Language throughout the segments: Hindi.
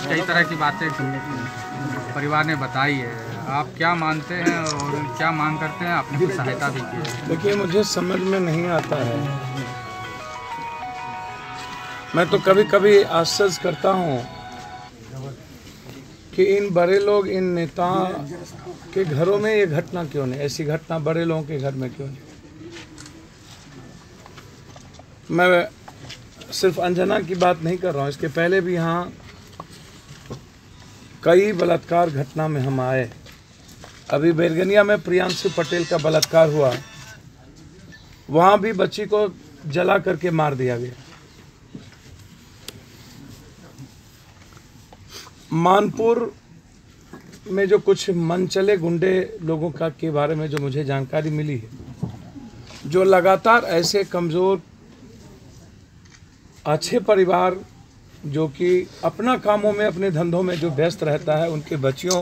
कई तरह की बातें परिवार ने बताई है। आप क्या मानते हैं और क्या मांग करते हैं? आपने कुछ सहायता भी की है? देखिए, मुझे समझ में नहीं आता है। मैं तो कभी कभी आश्चर्य करता हूँ कि इन बड़े लोग, इन नेता के घरों में ये घटना क्यों नहीं, ऐसी घटना बड़े लोगों के घर में क्यों नहीं। मैं सिर्फ अंजना की बात नहीं कर रहा हूँ, इसके पहले भी यहाँ कई बलात्कार घटना में हम आए। अभी बेलगनिया में प्रियांशु पटेल का बलात्कार हुआ, वहाँ भी बच्ची को जला करके मार दिया गया। मानपुर में जो कुछ मनचले गुंडे लोगों का के बारे में जो मुझे जानकारी मिली है, जो लगातार ऐसे कमज़ोर अच्छे परिवार जो कि अपना कामों में, अपने धंधों में जो व्यस्त रहता है, उनके बच्चियों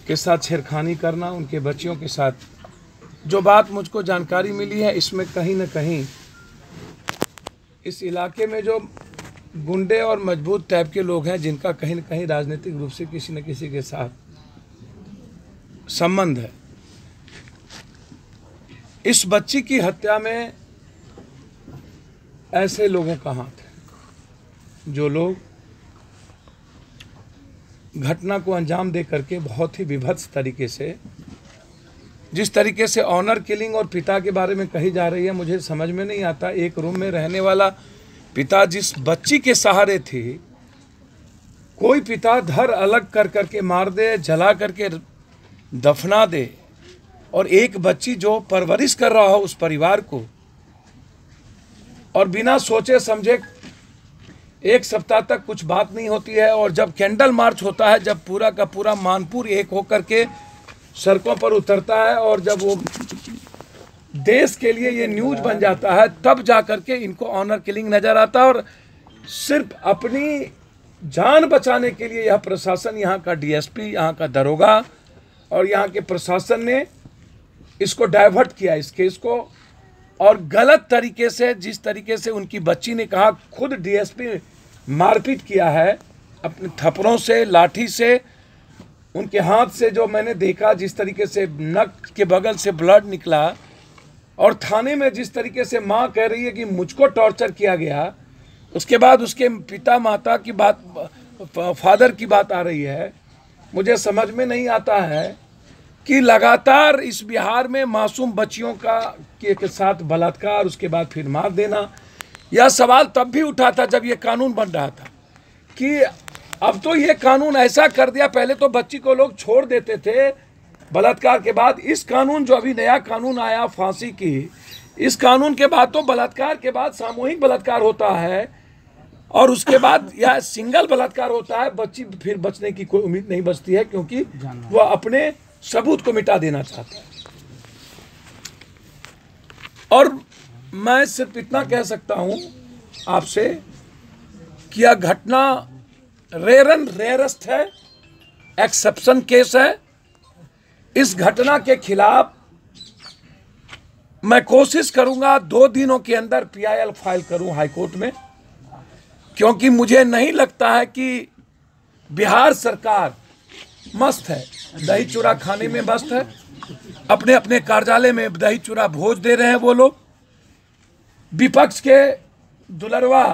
के साथ छेड़खानी करना, उनके बच्चियों के साथ, जो बात मुझको जानकारी मिली है, इसमें कहीं न कहीं इस इलाके में जो गुंडे और मजबूत टाइप के लोग हैं, जिनका कहीं न कहीं राजनीतिक रूप से किसी न किसी के साथ संबंध है। इस बच्ची की हत्या में ऐसे लोगों का हाथ है, जो लोग घटना को अंजाम दे करके बहुत ही विभत्स तरीके से, जिस तरीके से ऑनर किलिंग और पिता के बारे में कही जा रही है, मुझे समझ में नहीं आता। एक रूम में रहने वाला पिता जिस बच्ची के सहारे थी, कोई पिता धर अलग कर करके मार दे, जला करके दफना दे, और एक बच्ची जो परवरिश कर रहा हो उस परिवार को, और बिना सोचे समझे एक सप्ताह तक कुछ बात नहीं होती है, और जब कैंडल मार्च होता है, जब पूरा का पूरा मानपुर एक होकर के सड़कों पर उतरता है, और जब वो देश के लिए ये न्यूज बन जाता है, तब जा करके इनको ऑनर किलिंग नजर आता है। और सिर्फ अपनी जान बचाने के लिए यह प्रशासन, यहाँ का डीएसपी, यहाँ का दरोगा और यहाँ के प्रशासन ने इसको डाइवर्ट किया, इस केस को, और गलत तरीके से, जिस तरीके से उनकी बच्ची ने कहा, खुद डीएसपी मारपीट किया है अपने थप्पड़ों से, लाठी से, उनके हाथ से, जो मैंने देखा जिस तरीके से नक के बगल से ब्लड निकला, और थाने में जिस तरीके से माँ कह रही है कि मुझको टॉर्चर किया गया, उसके बाद उसके पिता माता की बात, फादर की बात आ रही है। मुझे समझ में नहीं आता है कि लगातार इस बिहार में मासूम बच्चियों का के साथ बलात्कार, उसके बाद फिर मार देना। यह सवाल तब भी उठा था जब ये कानून बन रहा था कि अब तो ये कानून ऐसा कर दिया, पहले तो बच्ची को लोग छोड़ देते थे बलात्कार के बाद, इस कानून जो अभी नया कानून आया फांसी की, इस कानून के बाद तो बलात्कार के बाद सामूहिक बलात्कार होता है, और उसके बाद या सिंगल बलात्कार होता है, बच्ची फिर बचने की कोई उम्मीद नहीं बचती है, क्योंकि वह अपने सबूत को मिटा देना चाहता है। और मैं सिर्फ इतना कह सकता हूं आपसे कि यह घटना रेयर एंड रेयरेस्ट है, एक्सेप्शन केस है। इस घटना के खिलाफ मैं कोशिश करूंगा 2 दिनों के अंदर PIL फाइल करूं हाईकोर्ट में, क्योंकि मुझे नहीं लगता है कि बिहार सरकार मस्त है, दही चूड़ा खाने में मस्त है, अपने अपने कार्यालय में दही चूड़ा भोज दे रहे हैं वो लोग। विपक्ष के दुलरवा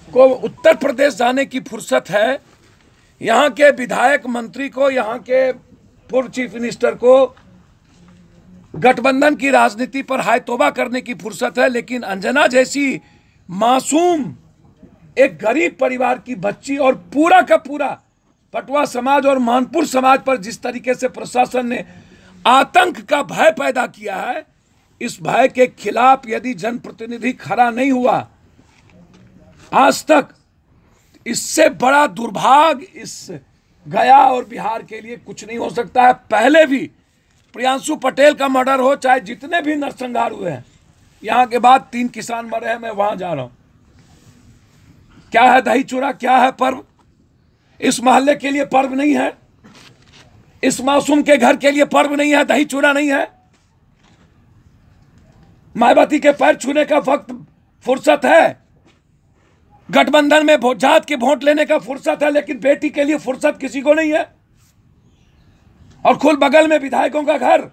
को उत्तर प्रदेश जाने की फुर्सत है, यहाँ के विधायक मंत्री को, यहाँ के पूर्व चीफ मिनिस्टर को गठबंधन की राजनीति पर हाय तौबा करने की फुर्सत है, लेकिन अंजना जैसी मासूम एक गरीब परिवार की बच्ची और पूरा का पूरा पटवा समाज और मानपुर समाज पर जिस तरीके से प्रशासन ने आतंक का भय पैदा किया है, इस भय के खिलाफ यदि जनप्रतिनिधि खड़ा नहीं हुआ आज तक, इससे बड़ा दुर्भाग्य इस गया और बिहार के लिए कुछ नहीं हो सकता है। पहले भी प्रियांशु पटेल का मर्डर हो, चाहे जितने भी नरसंहार हुए हैं, यहाँ के बाद 3 किसान मरे हैं, मैं वहां जा रहा हूं। क्या है दही चूड़ा, क्या है पर्व? इस मोहल्ले के लिए पर्व नहीं है, इस मासूम के घर के लिए पर्व नहीं है, दही चूड़ा नहीं है। मायावती के पैर छूने का वक्त फुर्सत है, गठबंधन में जात के वोट लेने का फुर्सत है, लेकिन बेटी के लिए फुर्सत किसी को नहीं है। और खुद बगल में विधायकों का घर,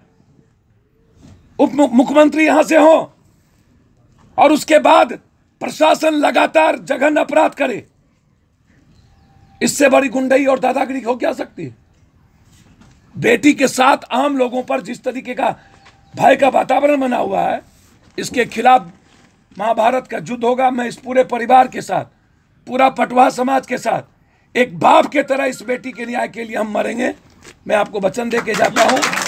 उप मुख्यमंत्री यहां से हो, और उसके बाद प्रशासन लगातार जघन अपराध करे। इससे बड़ी गुंडई और दादागिरी हो क्या सकती है? बेटी के साथ आम लोगों पर जिस तरीके का भय का वातावरण बना हुआ है, इसके खिलाफ महाभारत का युद्ध होगा। मैं इस पूरे परिवार के साथ, पूरा पटवा समाज के साथ एक बाप के तरह इस बेटी के न्याय के लिए हम मरेंगे। मैं आपको वचन दे के जाता हूं।